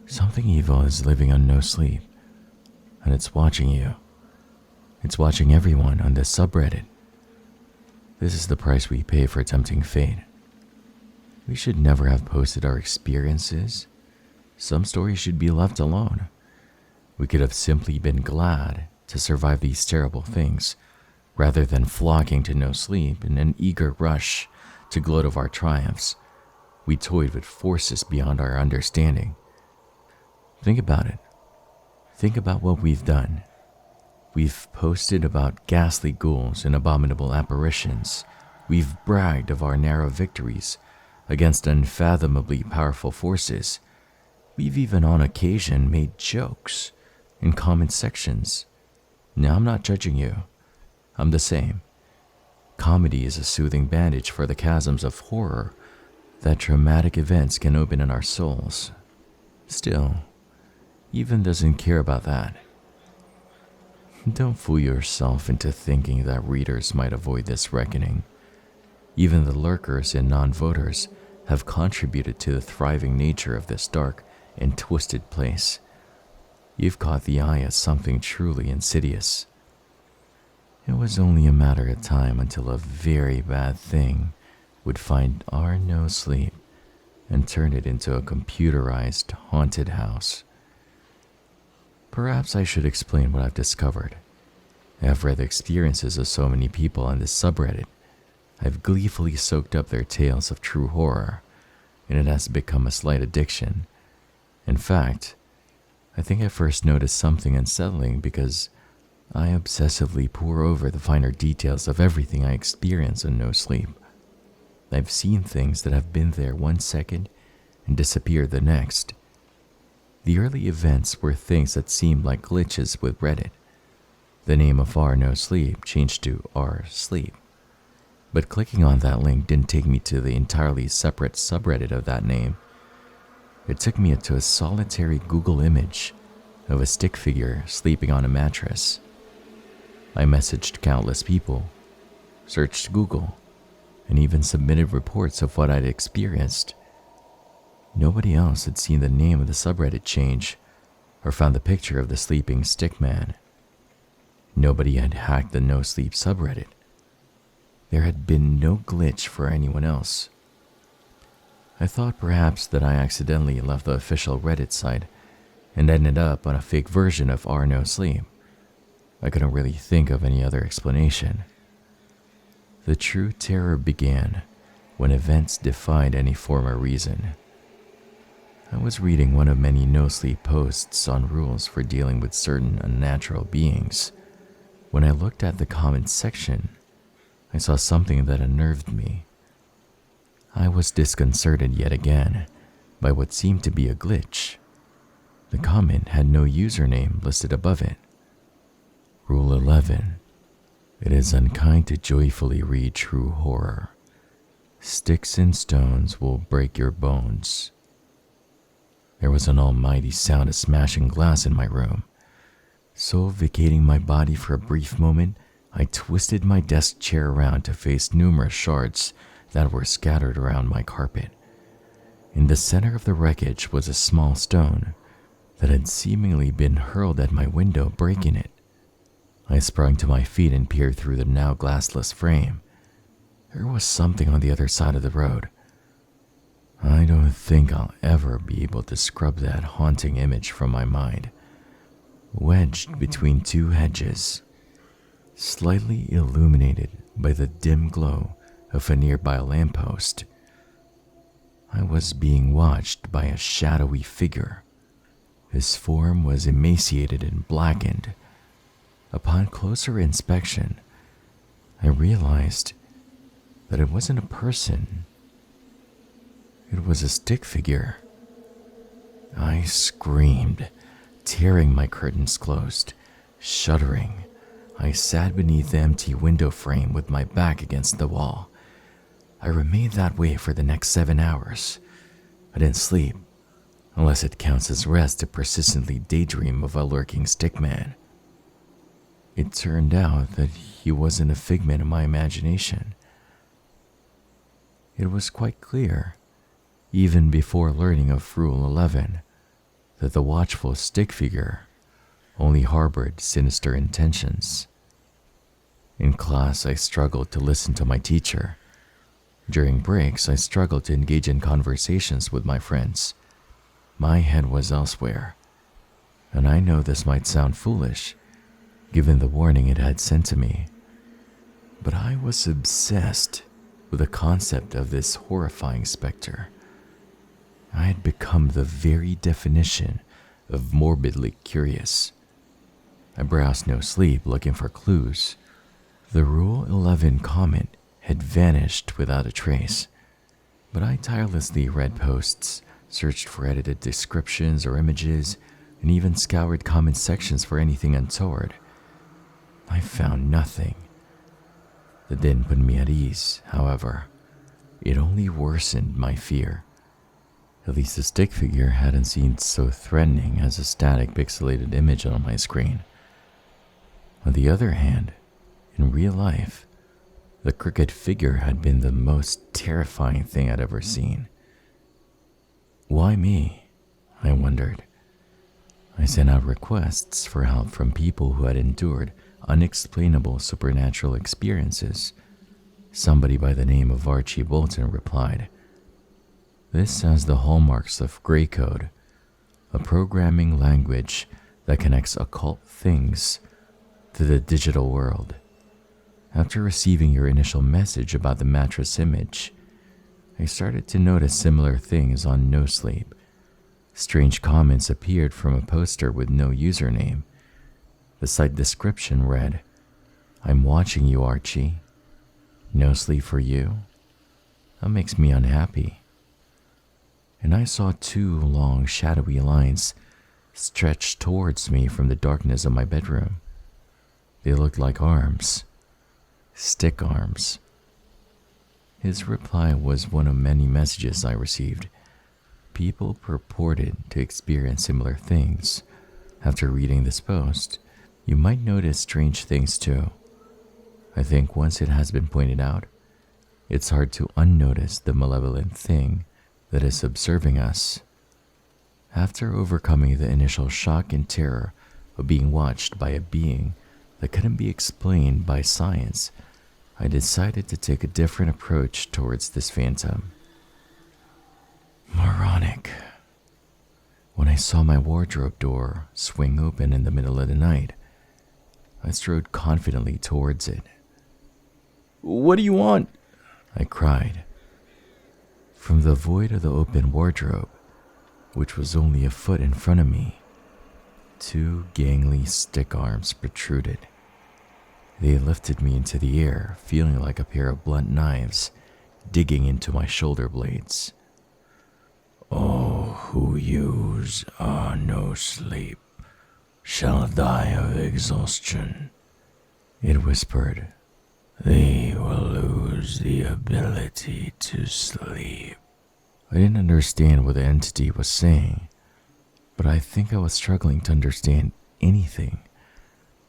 Something evil is living on NoSleep, and it's watching you. It's watching everyone on this subreddit. This is the price we pay for tempting fate. We should never have posted our experiences. Some stories should be left alone. We could have simply been glad to survive these terrible things, rather than flocking to NoSleep in an eager rush to gloat of our triumphs. We toyed with forces beyond our understanding. Think about it. Think about what we've done. We've posted about ghastly ghouls and abominable apparitions. We've bragged of our narrow victories against unfathomably powerful forces. We've even on occasion made jokes in comment sections. Now, I'm not judging you. I'm the same. Comedy is a soothing bandage for the chasms of horror that traumatic events can open in our souls. Still, Even doesn't care about that. Don't fool yourself into thinking that readers might avoid this reckoning. Even the lurkers and non-voters have contributed to the thriving nature of this dark and twisted place. You've caught the eye as something truly insidious. It was only a matter of time until a very bad thing would find our NoSleep and turn it into a computerized haunted house. Perhaps I should explain what I've discovered. I've read the experiences of so many people on this subreddit. I've gleefully soaked up their tales of true horror, and it has become a slight addiction. In fact, I think I first noticed something unsettling because I obsessively pore over the finer details of everything I experience on NoSleep. I've seen things that have been there 1 second and disappeared the next. The early events were things that seemed like glitches with Reddit. The name of our NoSleep changed to our Sleep. But clicking on that link didn't take me to the entirely separate subreddit of that name. It took me to a solitary Google image of a stick figure sleeping on a mattress. I messaged countless people, searched Google, and even submitted reports of what I'd experienced. Nobody else had seen the name of the subreddit change or found the picture of the sleeping stick man. Nobody had hacked the NoSleep subreddit. There had been no glitch for anyone else. I thought perhaps that I accidentally left the official Reddit site and ended up on a fake version of our NoSleep. I couldn't really think of any other explanation. The true terror began when events defied any form or reason. I was reading one of many NoSleep posts on rules for dealing with certain unnatural beings. When I looked at the comments section, I saw something that unnerved me. I was disconcerted yet again by what seemed to be a glitch. The comment had no username listed above it. Rule 11. It is unkind to joyfully read true horror. Sticks and stones will break your bones. There was an almighty sound of smashing glass in my room. So vacating my body for a brief moment, I twisted my desk chair around to face numerous shards that were scattered around my carpet. In the center of the wreckage was a small stone that had seemingly been hurled at my window, breaking it. I sprung to my feet and peered through the now glassless frame. There was something on the other side of the road. I don't think I'll ever be able to scrub that haunting image from my mind. Wedged between two hedges, slightly illuminated by the dim glow of a nearby lamppost, I was being watched by a shadowy figure. His form was emaciated and blackened. Upon closer inspection, I realized that it wasn't a person. It was a stick figure. I screamed, tearing my curtains closed. Shuddering, I sat beneath the empty window frame with my back against the wall. I remained that way for the next 7 hours. I didn't sleep, unless it counts as rest to persistently daydream of a lurking stickman. It turned out that he wasn't a figment of my imagination. It was quite clear, even before learning of Rule 11, that the watchful stick figure only harbored sinister intentions. In class, I struggled to listen to my teacher. During breaks, I struggled to engage in conversations with my friends. My head was elsewhere, and I know this might sound foolish, given the warning it had sent to me, but I was obsessed with the concept of this horrifying specter. I had become the very definition of morbidly curious. I browsed NoSleep looking for clues. The Rule 11 comment had vanished without a trace, but I tirelessly read posts, searched for edited descriptions or images, and even scoured comment sections for anything untoward. I found nothing. That didn't put me at ease, however. It only worsened my fear. At least the stick figure hadn't seemed so threatening as a static pixelated image on my screen. On the other hand, in real life, the crooked figure had been the most terrifying thing I'd ever seen. Why me? I wondered. I sent out requests for help from people who had endured unexplainable supernatural experiences. Somebody by the name of Archie Bolton replied, "This has the hallmarks of Grey Code, a programming language that connects occult things to the digital world. After receiving your initial message about the mattress image, I started to notice similar things on NoSleep. Strange comments appeared from a poster with no username. The site description read, 'I'm watching you, Archie. No sleep for you?' That makes me unhappy." And I saw two long, shadowy lines stretched towards me from the darkness of my bedroom. They looked like arms. Stick arms. His reply was one of many messages I received. People purported to experience similar things. After reading this post, you might notice strange things too. I think once it has been pointed out, it's hard to unnotice the malevolent thing that is observing us. After overcoming the initial shock and terror of being watched by a being that couldn't be explained by science, I decided to take a different approach towards this phantom. Moronic. When I saw my wardrobe door swing open in the middle of the night, I strode confidently towards it. "What do you want?" I cried. From the void of the open wardrobe, which was only a foot in front of me, two gangly stick arms protruded. They lifted me into the air, feeling like a pair of blunt knives digging into my shoulder blades. "All who use NoSleep shall die of exhaustion," it whispered. "They will lose the ability to sleep." I didn't understand what the entity was saying, but I think I was struggling to understand anything.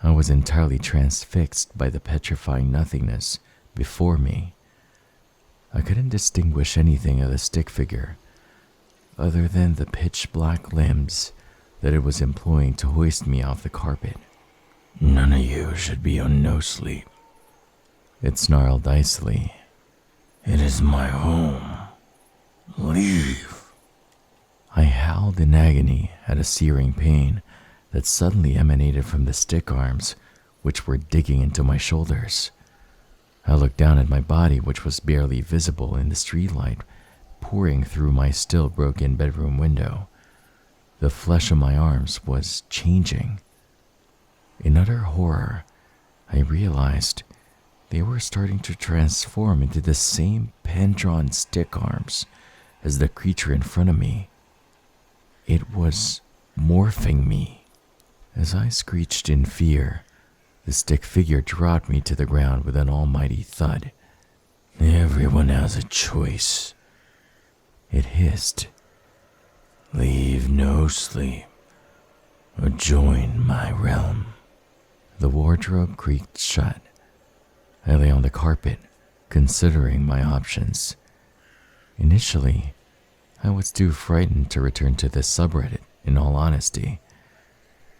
I was entirely transfixed by the petrifying nothingness before me. I couldn't distinguish anything of the stick figure, other than the pitch-black limbs that it was employing to hoist me off the carpet. "None of you should be on NoSleep," it snarled icily. "It is my home. Leave." I howled in agony at a searing pain that suddenly emanated from the stick arms, which were digging into my shoulders. I looked down at my body, which was barely visible in the streetlight pouring through my still broken bedroom window. The flesh of my arms was changing. In utter horror, I realized they were starting to transform into the same pen-drawn stick arms as the creature in front of me. It was morphing me. As I screeched in fear, the stick figure dropped me to the ground with an almighty thud. "Everyone has a choice," it hissed. "Leave NoSleep or join my realm." The wardrobe creaked shut. I lay on the carpet, considering my options. Initially, I was too frightened to return to the subreddit in all honesty,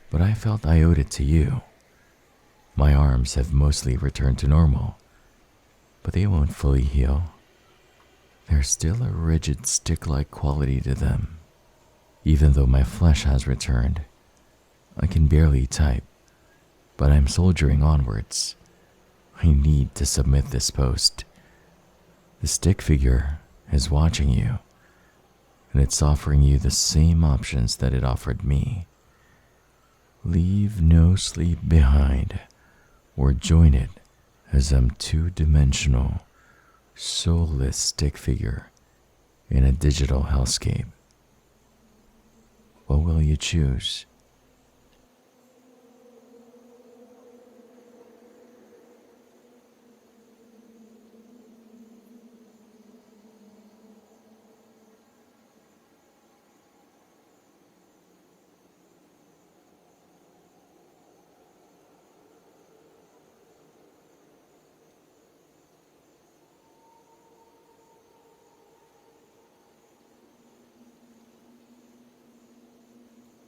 but I felt I owed it to you. My arms have mostly returned to normal, but they won't fully heal. There's still a rigid stick-like quality to them. Even though my flesh has returned, I can barely type, but I'm soldiering onwards. I need to submit this post. The stick figure is watching you, and it's offering you the same options that it offered me. Leave NoSleep behind, or join it as I'm two-dimensional, soulless stick figure in a digital hellscape. What will you choose?